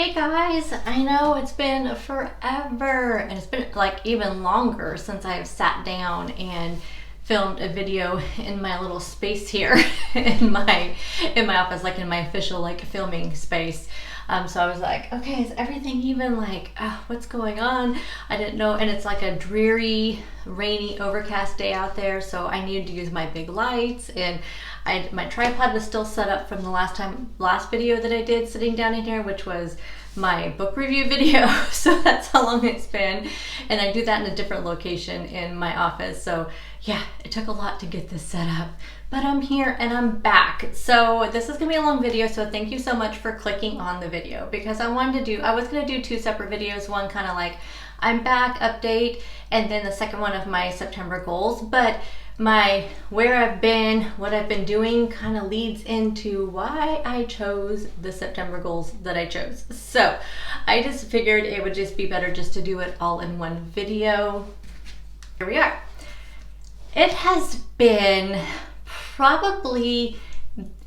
Hey guys, I know it's been forever and it's been like even longer since I've sat down and filmed a video in my little space here in my office, like in my official like filming space. So I was like, okay, is everything even like, what's going on? I didn't know, and it's like a dreary, rainy, overcast day out there, so I needed to use my big lights, and my tripod was still set up from the last video that I did sitting down in here, which was my book review video. So that's how long it's been, and I do that in a different location in my office. So yeah, it took a lot to get this set up, but I'm here and I'm back. So this is gonna be a long video, so thank you so much for clicking on the video, because I was gonna do two separate videos, one kind of like I'm back update, and then the second one of my September goals. But my where I've been, what I've been doing kind of leads into why I chose the September goals that I chose. So I just figured it would just be better just to do it all in one video. Here we are. It has been probably,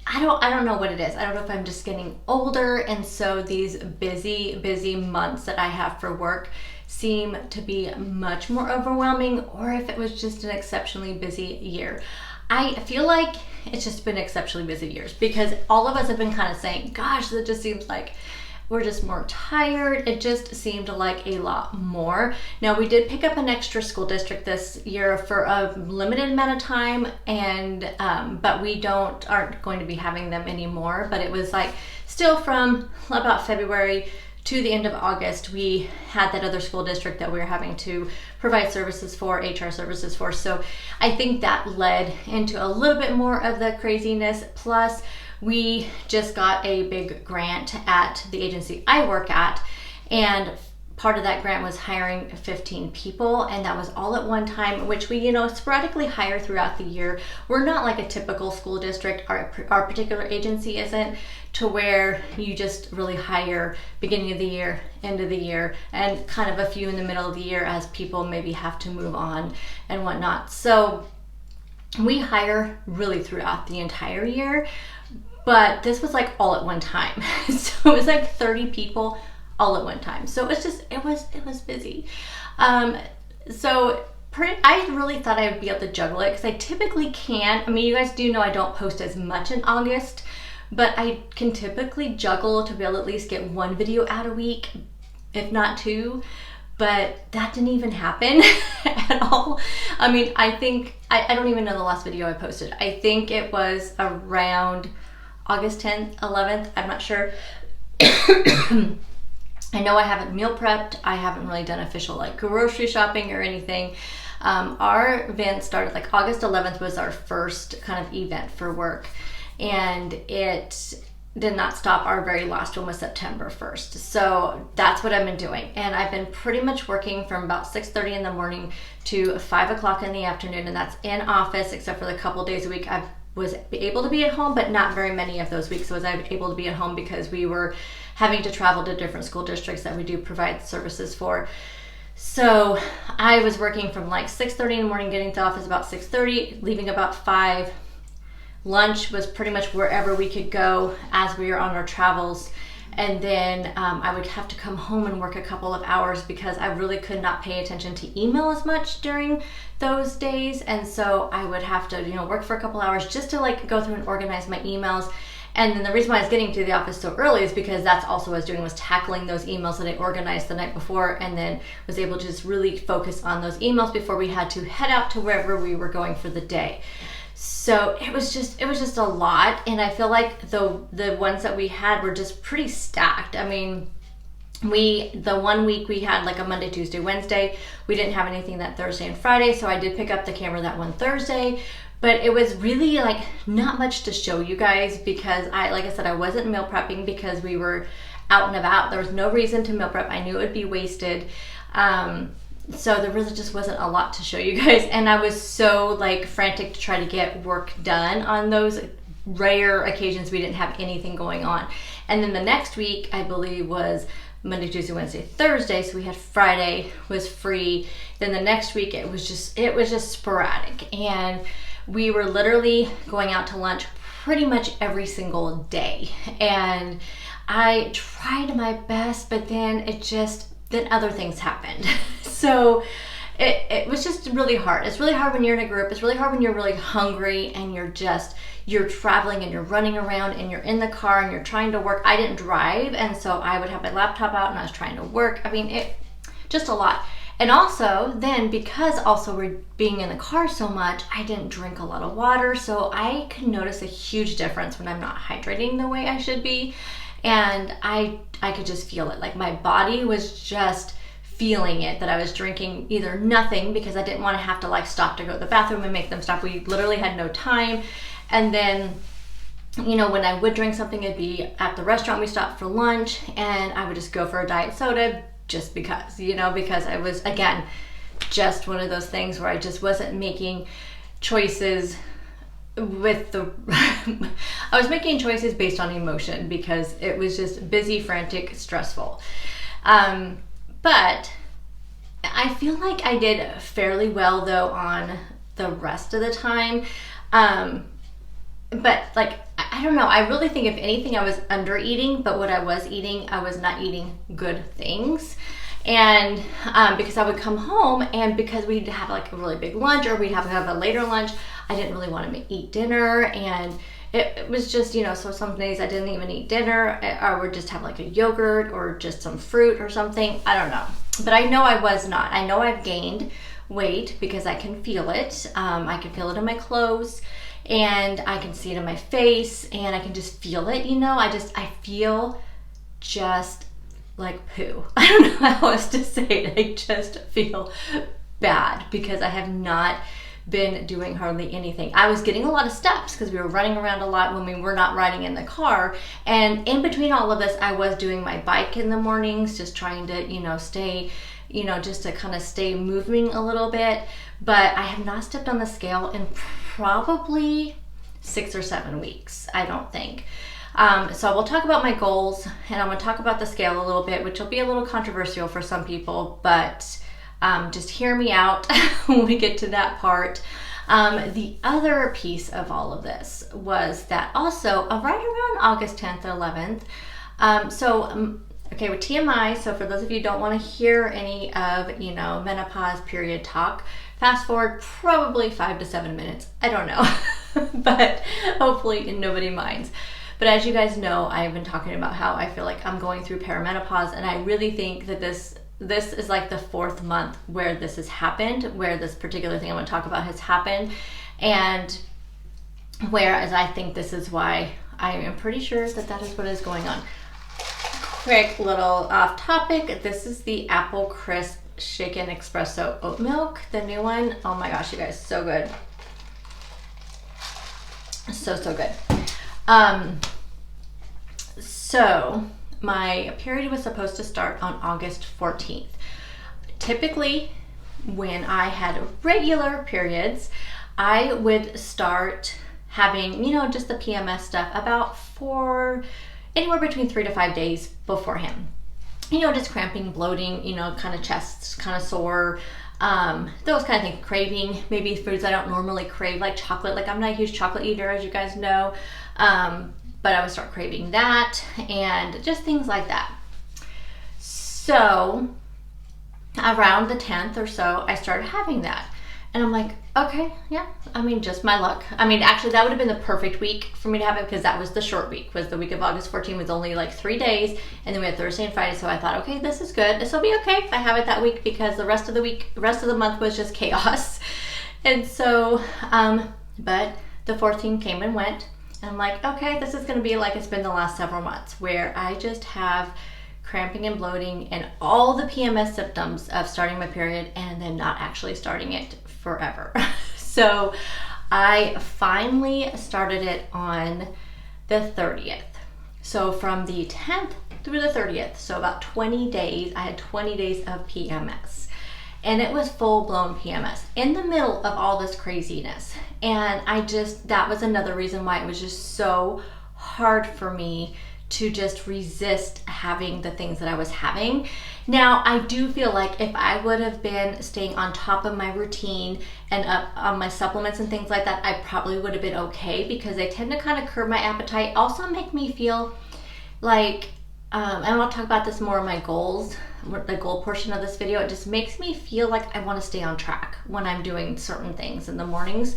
I don't know what it is. I don't know if I'm just getting older, and so these busy months that I have for work seem to be much more overwhelming, or if it was just an exceptionally busy year. I feel like it's just been exceptionally busy years, because all of us have been kind of saying, gosh, that just seems like we're just more tired. It just seemed like a lot more. Now, we did pick up an extra school district this year for a limited amount of time, and but we aren't going to be having them anymore. But it was like still from about February to the end of August, we had that other school district that we were having to provide services for, HR services for. So I think that led into a little bit more of the craziness. Plus, we just got a big grant at the agency I work at, and part of that grant was hiring 15 people, and that was all at one time, which we, sporadically hire throughout the year. We're not like a typical school district. Our particular agency isn't, to where you just really hire beginning of the year, end of the year, and kind of a few in the middle of the year as people maybe have to move on and whatnot. So we hire really throughout the entire year, but this was like all at one time. So it was like 30 people all at one time. So it was busy. So I really thought I would be able to juggle it, because I typically can. I mean, you guys do know I don't post as much in August, but I can typically juggle to be able to at least get one video out a week, if not two. But that didn't even happen at all. I mean, I think, I don't even know the last video I posted. I think it was around August 10th, 11th, I'm not sure. I know I haven't meal prepped. I haven't really done official like grocery shopping or anything. Our event started like August 11th was our first kind of event for work, and it did not stop. Our very last one was September 1st. So that's what I've been doing. And I've been pretty much working from about 6:30 in the morning to 5 o'clock in the afternoon, and that's in office, except for the couple days a week I was able to be at home, but not very many of those weeks was I able to be at home, because we were having to travel to different school districts that we do provide services for. So I was working from like 6:30 in the morning, getting to office about 6:30, leaving about 5. Lunch was pretty much wherever we could go as we were on our travels. And then I would have to come home and work a couple of hours, because I really could not pay attention to email as much during those days. And so I would have to, work for a couple hours just to like go through and organize my emails. And then the reason why I was getting to the office so early is because that's also what I was doing, was tackling those emails that I organized the night before, and then was able to just really focus on those emails before we had to head out to wherever we were going for the day. So it was just a lot, and I feel like the ones that we had were just pretty stacked. I mean, the one week we had like a Monday, Tuesday, Wednesday. We didn't have anything that Thursday and Friday, so I did pick up the camera that one Thursday. But it was really like not much to show you guys, because like I said, I wasn't meal prepping because we were out and about. There was no reason to meal prep. I knew it would be wasted. So there really just wasn't a lot to show you guys. And I was so like frantic to try to get work done on those rare occasions we didn't have anything going on. And then the next week, I believe, was Monday, Tuesday, Wednesday, Thursday. So we had Friday was free. Then the next week it was just sporadic. And we were literally going out to lunch pretty much every single day. And I tried my best, but then then other things happened. So it was just really hard. It's really hard when you're in a group. It's really hard when you're really hungry and you're traveling and you're running around and you're in the car and you're trying to work. I didn't drive, and so I would have my laptop out and I was trying to work. I mean, it just a lot. And also then, because also we're being in the car so much, I didn't drink a lot of water, so I can notice a huge difference when I'm not hydrating the way I should be. And I could just feel it. Like my body was just feeling it, that I was drinking either nothing because I didn't want to have to like stop to go to the bathroom and make them stop. We literally had no time. And then, you know, when I would drink something, it'd be at the restaurant we stopped for lunch, and I would just go for a diet soda just because, you know, because I was, again, just one of those things where I just wasn't making choices I was making choices based on emotion because it was just busy, frantic, stressful. But I feel like I did fairly well though on the rest of the time. But like, I don't know, I really think if anything I was under eating, but what I was eating, I was not eating good things. And because I would come home, and because we'd have like a really big lunch or we'd have a later lunch, I didn't really want to eat dinner, and it was just, you know, so some days I didn't even eat dinner, or would just have like a yogurt or just some fruit or something. I don't know, but I know I was not. I know I've gained weight because I can feel it. I can feel it in my clothes, and I can see it in my face, and I can just feel it, you know. I feel just like poo. I don't know how else to say it. I just feel bad because I have not been doing hardly anything. I was getting a lot of steps because we were running around a lot when we were not riding in the car. And in between all of this, I was doing my bike in the mornings, just trying to, you know, stay, you know, just to kind of stay moving a little bit. But I have not stepped on the scale in probably 6 or 7 weeks, I don't think. So we'll talk about my goals, and I'm going to talk about the scale a little bit, which will be a little controversial for some people, but just hear me out when we get to that part. The other piece of all of this was that also right around August 10th or 11th, okay, with TMI, so for those of you who don't want to hear any of, you know, menopause period talk, fast forward probably 5 to 7 minutes. I don't know, but hopefully nobody minds. But as you guys know, I've been talking about how I feel like I'm going through perimenopause, and I really think that this is like the 4th month where this has happened, where this particular thing I'm going to talk about has happened, and whereas I think this is why I am pretty sure that is what is going on. Quick little off topic. This is the Apple Crisp Shaken Espresso Oat Milk, the new one. Oh my gosh, you guys, so good. So good. So my period was supposed to start on August 14th. Typically, when I had regular periods, I would start having, you know, just the PMS stuff about anywhere between 3 to 5 days beforehand. You know, just cramping, bloating, you know, kind of chest kind of sore, those kind of things, craving maybe foods I don't normally crave, like chocolate. Like I'm not a huge chocolate eater, as you guys know, but I would start craving that and just things like that. So around the 10th or so, I started having that. And I'm like, okay, yeah, I mean, just my luck. I mean, actually, that would have been the perfect week for me to have it because that was the short week, was the week of August 14th was only like 3 days. And then we had Thursday and Friday. So I thought, okay, this is good. This will be okay if I have it that week because the rest of the month was just chaos. And so, but the 14th came and went. And I'm like, okay, this is going to be like it's been the last several months where I just have cramping and bloating and all the PMS symptoms of starting my period and then not actually starting it forever. So I finally started it on the 30th. So from the 10th through the 30th, so about 20 days, I had 20 days of PMS. And it was full-blown PMS in the middle of all this craziness. And that was another reason why it was just so hard for me to just resist having the things that I was having. Now, I do feel like if I would have been staying on top of my routine and up on my supplements and things like that, I probably would have been okay because they tend to kind of curb my appetite, also make me feel like, and I'll talk about this more in my goals, the goal portion of this video. It just makes me feel like I want to stay on track when I'm doing certain things in the mornings.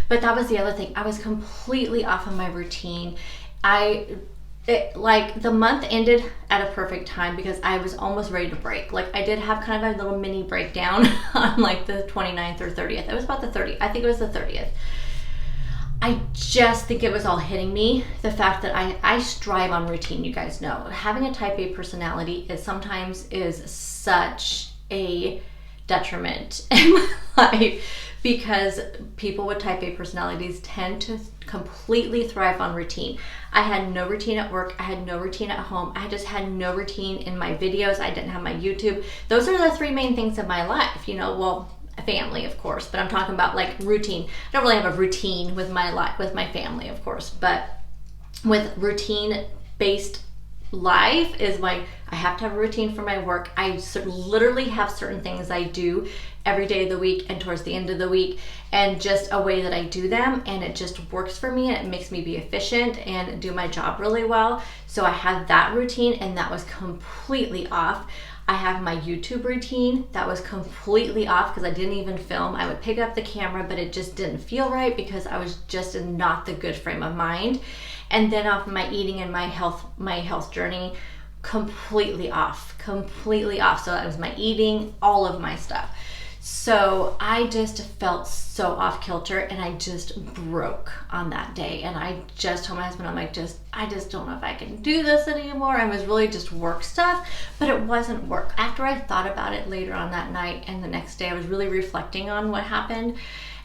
But that was the other thing. I was completely off of my routine. Like the month ended at a perfect time because I was almost ready to break. Like I did have kind of a little mini breakdown on like the 29th or 30th. It was about the 30th. I think it was the 30th. I just think it was all hitting me. The fact that I strive on routine, you guys know. Having a type A personality sometimes is such a detriment in my life because people with type A personalities tend to completely thrive on routine. I had no routine at work. I had no routine at home. I just had no routine in my videos. I didn't have my YouTube. Those are the three main things in my life, well, family, of course, but I'm talking about like routine. I don't really have a routine with my life, with my family, of course, but with routine-based life is like I have to have a routine for my work. I literally have certain things I do every day of the week and towards the end of the week, and just a way that I do them, and it just works for me, and it makes me be efficient and do my job really well. So I had that routine, and that was completely off. I have my YouTube routine that was completely off because I didn't even film. I would pick up the camera, but it just didn't feel right because I was just in not the good frame of mind. And then off my eating and my health journey, completely off. So that was my eating, all of my stuff. So I just felt so off kilter, and I just broke on that day. And I just told my husband, I'm like, I just don't know if I can do this anymore. I was really just work stuff, but it wasn't work. After I thought about it later on that night and the next day, I was really reflecting on what happened,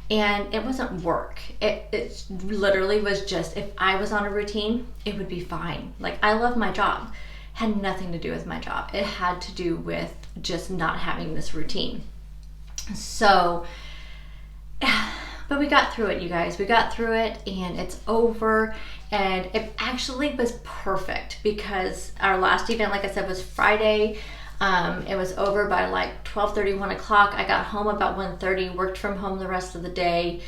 and it wasn't work. It literally was just, if I was on a routine, it would be fine. Like, I love my job. Had nothing to do with my job. It had to do with just not having this routine. So, but we got through it, you guys. We got through it, and it's over. And it actually was perfect because our last event, like I said, was Friday. It was over by like 12:30, 1 o'clock. I got home about 1:30, worked from home the rest of the day.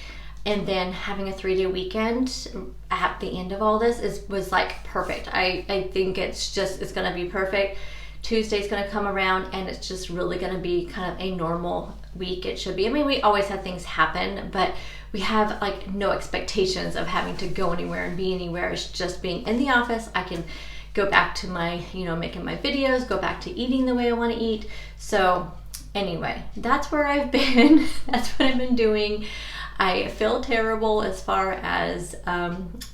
And then having a 3-day weekend at the end of all this was like perfect. I think it's going to be perfect. Tuesday's going to come around, and it's just really going to be kind of a normal week. It should be. I mean, we always have things happen, but we have like no expectations of having to go anywhere and be anywhere. It's just being in the office. I can go back to my, making my videos, go back to eating the way I want to eat. So anyway, that's where I've been. That's what I've been doing. I feel terrible as far as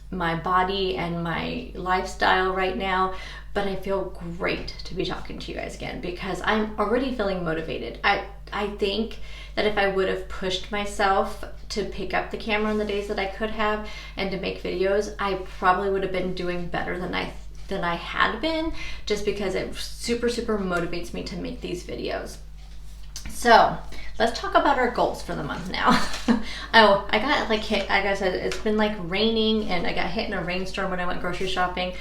my body and my lifestyle right now, but I feel great to be talking to you guys again because I'm already feeling motivated. I think that if I would have pushed myself to pick up the camera on the days that I could have and to make videos, I probably would have been doing better than I had been, just because it super motivates me to make these videos. So let's talk about our goals for the month now. I got like hit, like I said, it's been like raining, and I got hit in a rainstorm when I went grocery shopping.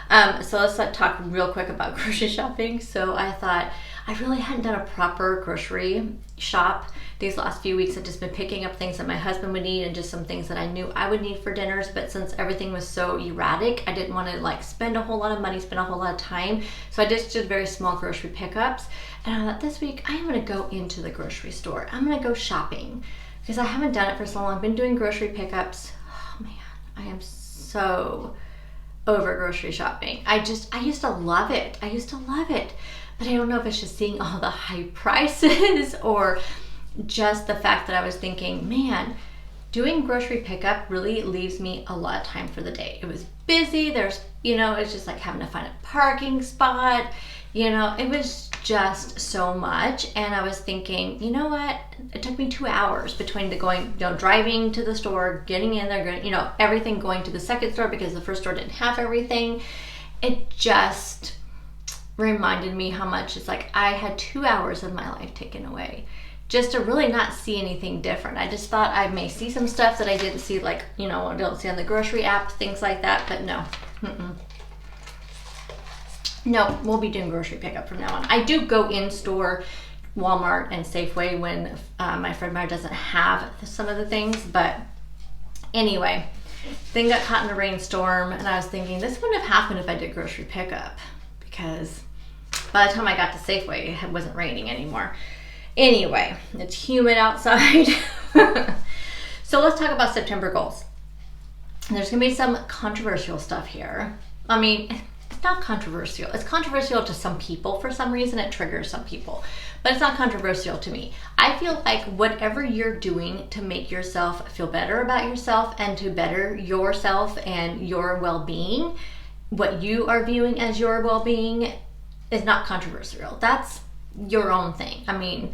So let's talk real quick about grocery shopping. So I thought I really hadn't done a proper grocery shop these last few weeks. I've just been picking up things that my husband would need and just some things that I knew I would need for dinners. But since everything was so erratic, I didn't want to like spend a whole lot of money, spend a whole lot of time. So I just did very small grocery pickups. And I thought this week I am going to go into the grocery store. I'm going to go shopping because I haven't done it for so long. I've been doing grocery pickups. Oh man, I am so over grocery shopping. I used to love it. But I don't know if it's just seeing all the high prices or just the fact that I was thinking, man, doing grocery pickup really leaves me a lot of time for the day. It was busy. There's, it's just like having to find a parking spot. It was just so much. And I was thinking, you know what? It took me 2 hours between driving to the store, getting in there, everything, going to the second store because the first store didn't have everything. It just reminded me how much it's like I had 2 hours of my life taken away just to really not see anything different. I just thought I may see some stuff that I didn't see, like, I don't see on the grocery app, things like that, but no. No, we'll be doing grocery pickup from now on. I do go in store, Walmart and Safeway, when my friend Mara doesn't have some of the things, but anyway. then got caught in a rainstorm, and I was thinking this wouldn't have happened if I did grocery pickup, because by the time I got to Safeway, it wasn't raining anymore. Anyway, it's humid outside. So let's talk about September goals. There's gonna be some controversial stuff here. I mean, it's not controversial. It's controversial to some people. For some reason, it triggers some people, but it's not controversial to me. I feel like whatever you're doing to make yourself feel better about yourself and to better yourself and your well-being, what you are viewing as your well-being is not controversial. That's your own thing. I mean,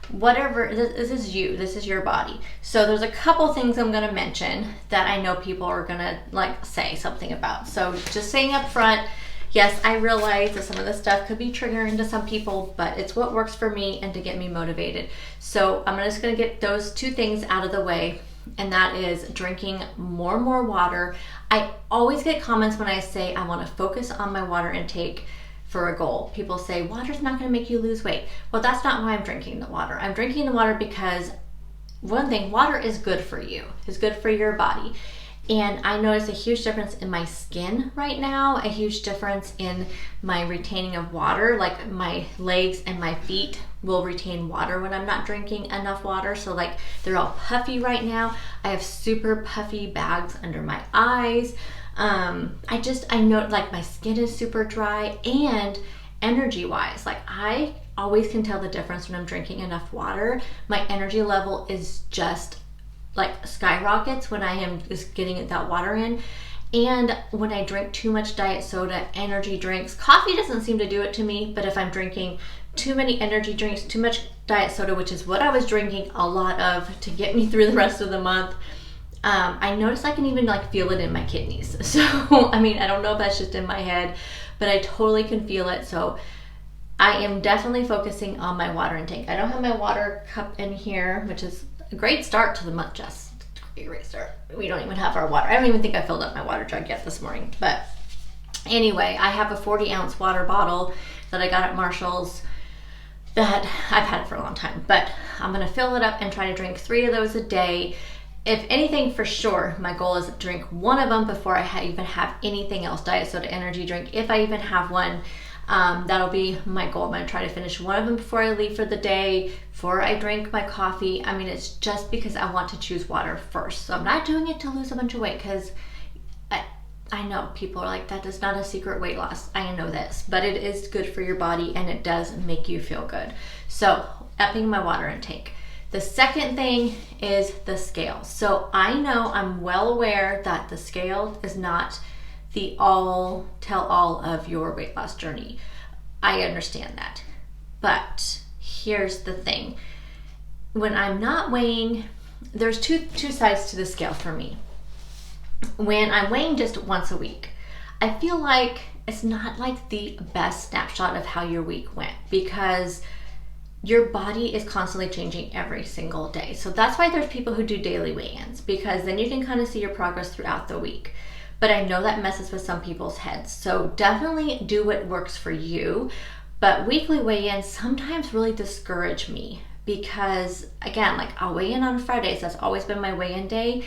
whatever, this is you, this is your body. So there's a couple things I'm going to mention that I know people are going to like say something about. So just saying up front, yes, I realize that some of this stuff could be triggering to some people, but it's what works for me and to get me motivated. So I'm just going to get those two things out of the way, and that is drinking more and more water. I always get comments when I say I want to focus on my water intake for a goal. People say water's not going to make you lose weight. Well, that's not why I'm drinking the water. I'm drinking the water because, one thing, water is good for you. It's good for your body. And I notice a huge difference in my skin right now, a huge difference in my retaining of water. Like my legs and my feet will retain water when I'm not drinking enough water. So like they're all puffy right now. I have super puffy bags under my eyes. I know like my skin is super dry, and energy wise, like I always can tell the difference when I'm drinking enough water. My energy level is just like skyrockets when I am just getting that water in. And when I drink too much diet soda, energy drinks, coffee doesn't seem to do it to me, but if I'm drinking too many energy drinks, too much diet soda, which is what I was drinking a lot of to get me through the rest of the month, I notice I can even like feel it in my kidneys. So, I mean, I don't know if that's just in my head, but I totally can feel it. So I am definitely focusing on my water intake. I don't have my water cup in here, which is a great start to the month, Jess. A great start. We don't even have our water. I don't even think I filled up my water jug yet this morning. But anyway, I have a 40-ounce water bottle that I got at Marshall's that I've had for a long time. But I'm going to fill it up and try to drink 3 of those a day. If anything, for sure, my goal is to drink 1 of them before I even have anything else, diet soda, energy drink. If I even have one, that'll be my goal. I'm going to try to finish 1 of them before I leave for the day, before I drink my coffee. I mean, it's just because I want to choose water first. So I'm not doing it to lose a bunch of weight, because I know people are like, that is not a secret weight loss. I know this, but it is good for your body and it does make you feel good. So upping my water intake. The second thing is the scale. So I know, I'm well aware that the scale is not the all tell all of your weight loss journey. I understand that. But here's the thing. When I'm not weighing, there's two sides to the scale for me. When I'm weighing just once a week, I feel like it's not like the best snapshot of how your week went, because your body is constantly changing every single day. So that's why there's people who do daily weigh-ins, because then you can kind of see your progress throughout the week. But I know that messes with some people's heads. So definitely do what works for you. But weekly weigh-ins sometimes really discourage me, because again, like I'll weigh in on Fridays. That's always been my weigh-in day.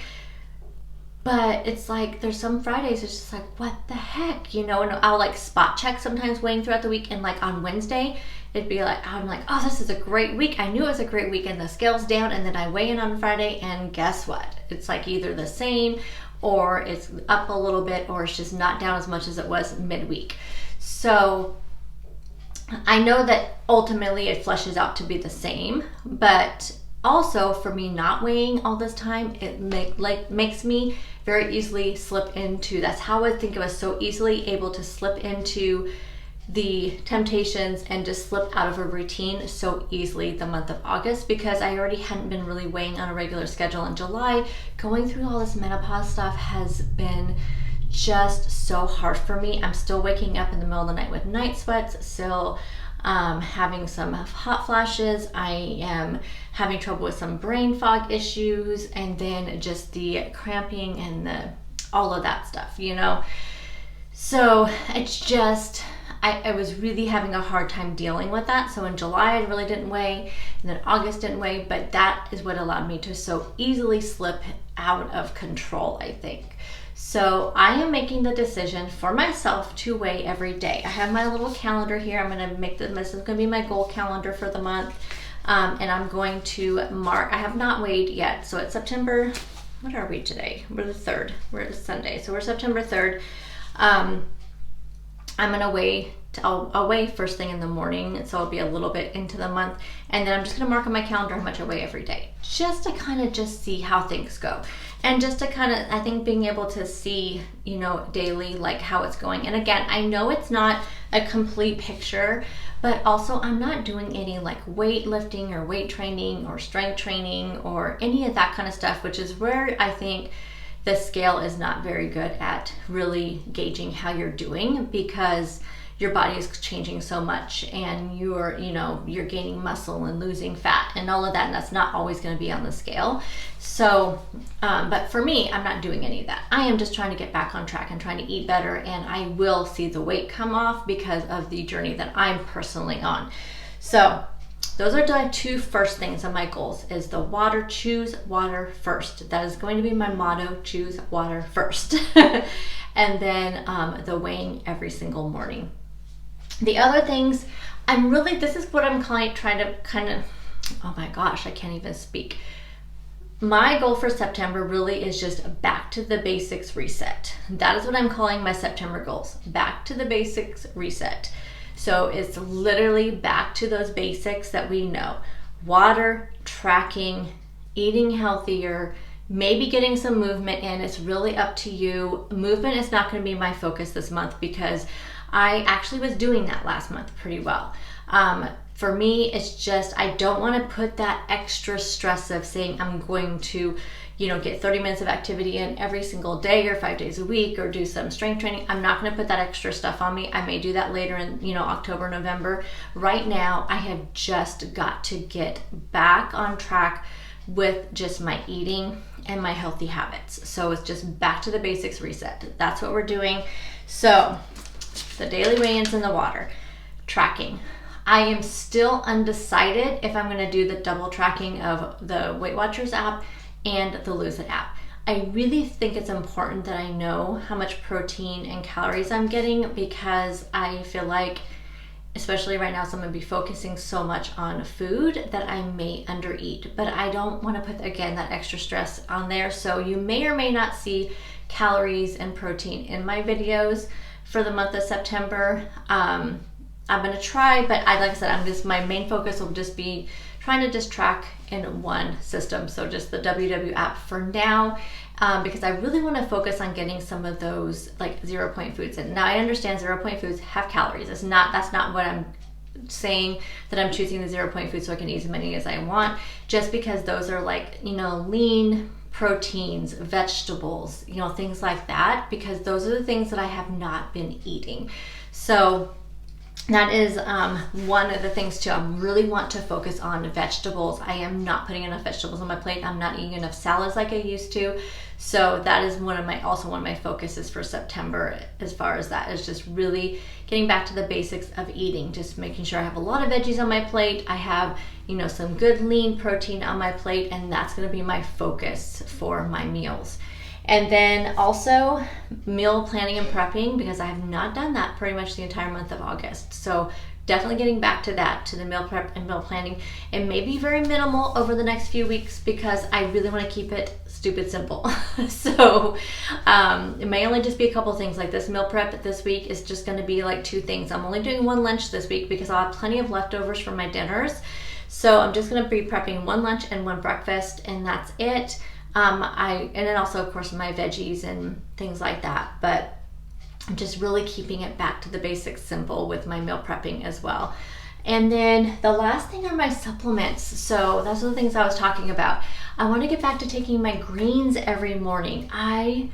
But it's like, there's some Fridays, it's just like, what the heck, you know? And I'll like spot check sometimes weighing throughout the week. And like on Wednesday, it'd be like, I'm like, oh, this is a great week. I knew it was a great week, and the scale's down. And then I weigh in on Friday, and guess what? It's like either the same, or it's up a little bit, or it's just not down as much as it was midweek. So I know that ultimately it flushes out to be the same, but also for me not weighing all this time, it makes me very easily slip into, that's how I think I was so easily able to slip into the temptations and just slip out of a routine so easily the month of August, because I already hadn't been really weighing on a regular schedule in July. Going through all this menopause stuff has been just so hard for me. I'm still waking up in the middle of the night with night sweats, still having some hot flashes. I am having trouble with some brain fog issues, and then just the cramping and all of that stuff, you know? So it's just, I was really having a hard time dealing with that. So in July, I really didn't weigh, and then August didn't weigh, but that is what allowed me to so easily slip out of control, I think. So I am making the decision for myself to weigh every day. I have my little calendar here. I'm going to make this is going to be my goal calendar for the month. And I'm going to mark, I have not weighed yet. So it's September, what are we today? We're the 3rd, we're Sunday. So we're September 3rd. I'm gonna weigh, I'll weigh first thing in the morning, so I'll be a little bit into the month, and then I'm just gonna mark on my calendar how much I weigh every day, just to kind of just see how things go. And just to kind of, I think being able to see, you know, daily, like how it's going. And again, I know it's not a complete picture, but also I'm not doing any like weightlifting or weight training or strength training or any of that kind of stuff, which is where I think the scale is not very good at really gauging how you're doing, because your body is changing so much and you're gaining muscle and losing fat and all of that, and that's not always going to be on the scale. So but for me, I'm not doing any of that. I am just trying to get back on track and trying to eat better, and I will see the weight come off because of the journey that I'm personally on. So those are the two first things on my goals, is the water, choose water first. That is going to be my motto, choose water first. And then the weighing every single morning. The other things, this is what I'm trying to kind of, oh my gosh, I can't even speak. My goal for September really is just back to the basics reset. That is what I'm calling my September goals, back to the basics reset. So it's literally back to those basics that we know. Water, tracking, eating healthier, maybe getting some movement in. It's really up to you. Movement is not going to be my focus this month, because I actually was doing that last month pretty well. For me, it's just, I don't want to put that extra stress of saying I'm going to, get 30 minutes of activity in every single day or 5 days a week or do some strength training. I'm not going to put that extra stuff on me. I may do that later in, October, November. Right now, I have just got to get back on track with just my eating and my healthy habits. So it's just back to the basics reset. That's what we're doing. So the daily weigh-ins in the water, tracking. I am still undecided if I'm going to do the double tracking of the Weight Watchers app and the Lose It app. I really think it's important that I know how much protein and calories I'm getting, because I feel like, especially right now, so I'm going to be focusing so much on food that I may undereat, but I don't want to put, again, that extra stress on there. So you may or may not see calories and protein in my videos for the month of September. I'm going to try, but like I said, my main focus will just be trying to just track in one system. So just the WW app for now, because I really want to focus on getting some of those like 0 point foods in. Now I understand 0 point foods have calories. That's not what I'm saying, that I'm choosing the 0 point foods so I can eat as many as I want, just because those are like, lean proteins, vegetables, things like that, because those are the things that I have not been eating. So that is one of the things too. I really want to focus on vegetables. I am not putting enough vegetables on my plate. I'm not eating enough salads like I used to. So that is one of my focuses for September, as far as that is just really getting back to the basics of eating, just making sure I have a lot of veggies on my plate. I have, some good lean protein on my plate, and that's going to be my focus for my meals. And then also meal planning and prepping, because I have not done that pretty much the entire month of August. So definitely getting back to that, to the meal prep and meal planning. It may be very minimal over the next few weeks, because I really want to keep it stupid simple. So it may only just be a couple things. Like this meal prep this week is just going to be like 2 things. I'm only doing 1 lunch this week because I'll have plenty of leftovers from my dinners. So I'm just going to be prepping 1 lunch and 1 breakfast, and that's it. And then also, of course, my veggies and things like that. But I'm just really keeping it back to the basics simple with my meal prepping as well. And then the last thing are my supplements. So those are the things I was talking about. I want to get back to taking my greens every morning. I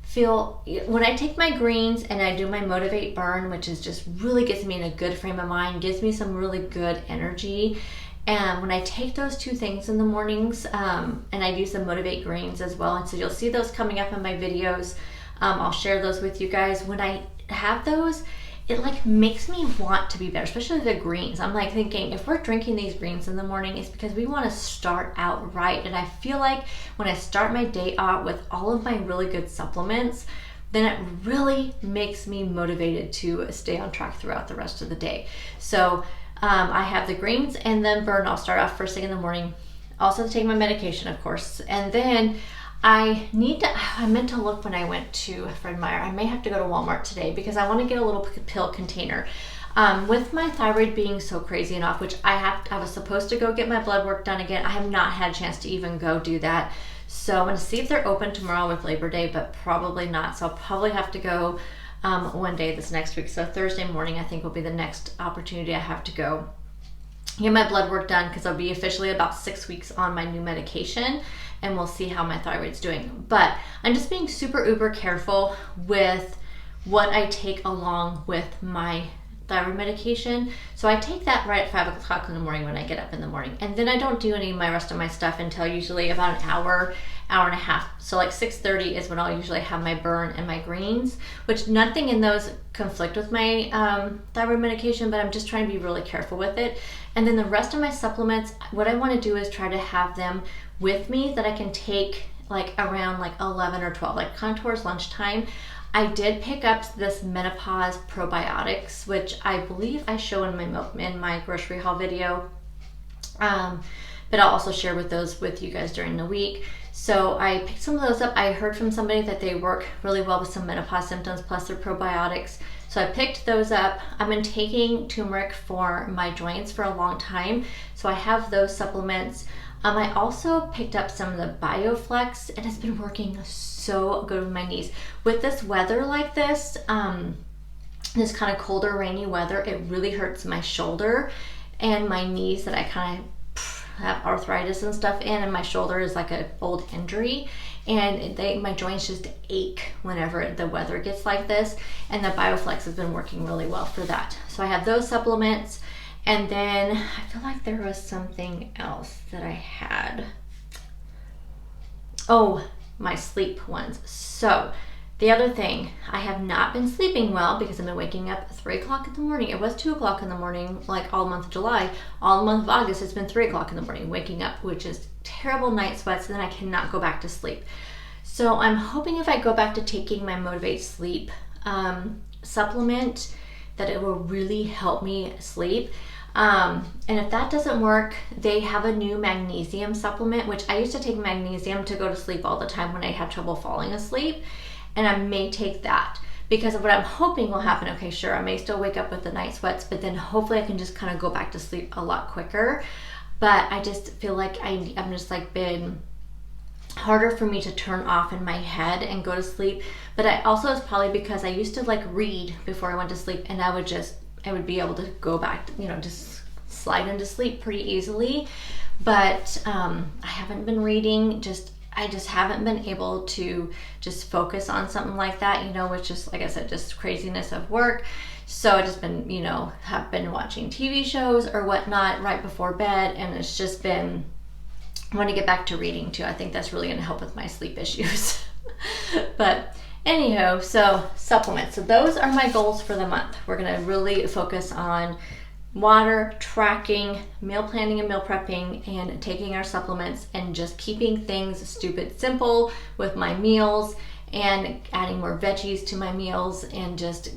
feel when I take my greens and I do my Motivate Burn, which is just really gets me in a good frame of mind, gives me some really good energy. And when I take those 2 things in the mornings, and I do some Motivate Greens as well, and so you'll see those coming up in my videos. I'll share those with you guys. When I have those, it like makes me want to be better, especially the greens. I'm like thinking, if we're drinking these greens in the morning, it's because we want to start out right. And I feel like when I start my day out with all of my really good supplements, then it really makes me motivated to stay on track throughout the rest of the day. So I have the greens, and then I'll start off first thing in the morning. Also to take my medication, of course. And then I meant to look when I went to Fred Meyer. I may have to go to Walmart today because I want to get a little pill container. With my thyroid being so crazy and off, which I was supposed to go get my blood work done again. I have not had a chance to even go do that. So I'm going to see if they're open tomorrow with Labor Day, but probably not. So I'll probably have to go one day this next week. So Thursday morning, I think, will be the next opportunity I have to go get my blood work done, because I'll be officially about 6 weeks on my new medication, and we'll see how my thyroid's doing. But I'm just being super uber careful with what I take along with my thyroid medication. So I take that right at 5 o'clock in the morning when I get up in the morning, and then I don't do any of my rest of my stuff until usually about an hour and a half. So like 6:30 is when I'll usually have my burn and my greens, which nothing in those conflict with my thyroid medication, but I'm just trying to be really careful with it. And then the rest of my supplements, what I want to do is try to have them with me that I can take like around like 11 or 12, like kind of towards lunchtime. I did pick up this menopause probiotics, which I believe I show in my grocery haul video, but I'll also share those with you guys during the week. So I picked some of those up. I heard from somebody that they work really well with some menopause symptoms, plus their probiotics. So I picked those up. I've been taking turmeric for my joints for a long time, so I have those supplements. I also picked up some of the BioFlex, and it's been working so good with my knees. With this weather like this, this kind of colder, rainy weather, it really hurts my shoulder and my knees that I kind of have arthritis and stuff in, and my shoulder is like an old injury, and my joints just ache whenever the weather gets like this, and the BioFlex has been working really well for that. So I have those supplements, and then I feel like there was something else that I had. Oh, my sleep ones. So the other thing, I have not been sleeping well because I've been waking up at 3 o'clock in the morning. It was 2 o'clock in the morning, like all month of July. All month of August, it's been 3 o'clock in the morning waking up, which is terrible night sweats, and then I cannot go back to sleep. So I'm hoping if I go back to taking my Motivate Sleep supplement, that it will really help me sleep. And if that doesn't work, they have a new magnesium supplement, which I used to take magnesium to go to sleep all the time when I had trouble falling asleep. And I may take that because of what I'm hoping will happen. Okay, sure, I may still wake up with the night sweats, but then hopefully I can just kind of go back to sleep a lot quicker. But I just feel like I'm just like been harder for me to turn off in my head and go to sleep. But I also, it's probably because I used to like read before I went to sleep, and I would be able to go back, just slide into sleep pretty easily. But I haven't been reading, I just haven't been able to just focus on something like that, which just, like I said, just craziness of work. So I just been, have been watching TV shows or whatnot right before bed, and it's just been, I want to get back to reading too. I think that's really going to help with my sleep issues. But anyhow, so supplements. So those are my goals for the month. We're going to really focus on water, tracking, meal planning and meal prepping, and taking our supplements, and just keeping things stupid simple with my meals, and adding more veggies to my meals, and just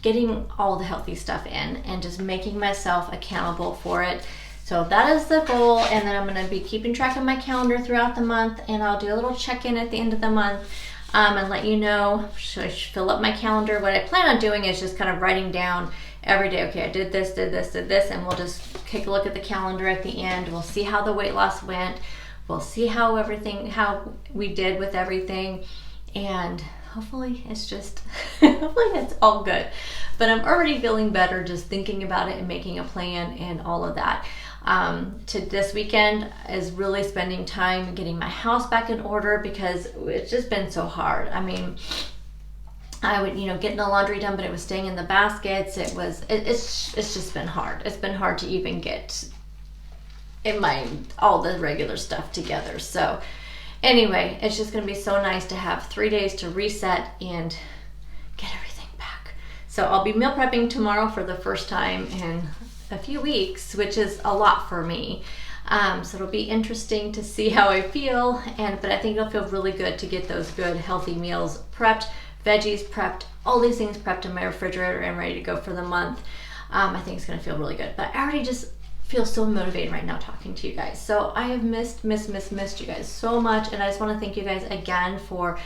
getting all the healthy stuff in, and just making myself accountable for it. So that is the goal, and then I'm going to be keeping track of my calendar throughout the month, and I'll do a little check-in at the end of the month and let you know. Should I fill up my calendar? What I plan on doing is just kind of writing down every day, okay, I did this, and we'll just take a look at the calendar at the end. We'll see how the weight loss went. We'll see how we did with everything, and hopefully it's all good. But I'm already feeling better just thinking about it and making a plan and all of that. To this weekend is really spending time getting my house back in order, because it's just been so hard. I mean, I would, getting the laundry done, but it was staying in the baskets. It's just been hard. It's been hard to even get all the regular stuff together. So anyway, it's just going to be so nice to have 3 days to reset and get everything back. So So I'll be meal prepping tomorrow for the first time in a few weeks, which is a lot for me. So it'll be interesting to see how I feel, but I think it'll feel really good to get those good healthy meals prepped, veggies prepped, all these things prepped in my refrigerator and ready to go for the month. I think it's gonna feel really good, but I already just feel so motivated right now talking to you guys. So I have missed you guys so much, and I just want to thank you guys again for,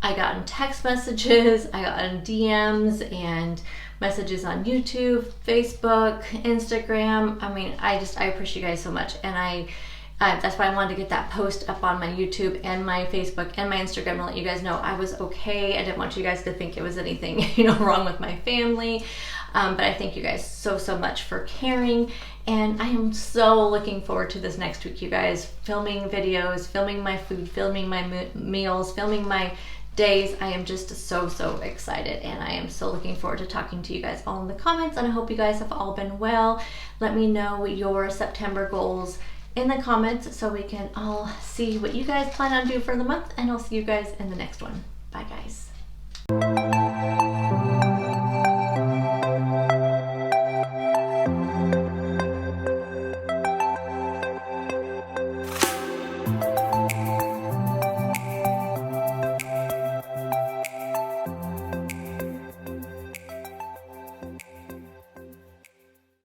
I got in text messages, I got in DMs and messages on YouTube, Facebook, Instagram. I mean, I appreciate you guys so much, and that's why I wanted to get that post up on my YouTube and my Facebook and my Instagram to let you guys know I was okay. I didn't want you guys to think it was anything, wrong with my family. But I thank you guys so much for caring, and I am so looking forward to this next week, you guys. Filming videos, filming my food, filming my meals, filming my days. I am just so excited, and I am so looking forward to talking to you guys all in the comments, and I hope you guys have all been well. Let me know your September goals in the comments so we can all see what you guys plan on doing for the month, and I'll see you guys in the next one. Bye guys.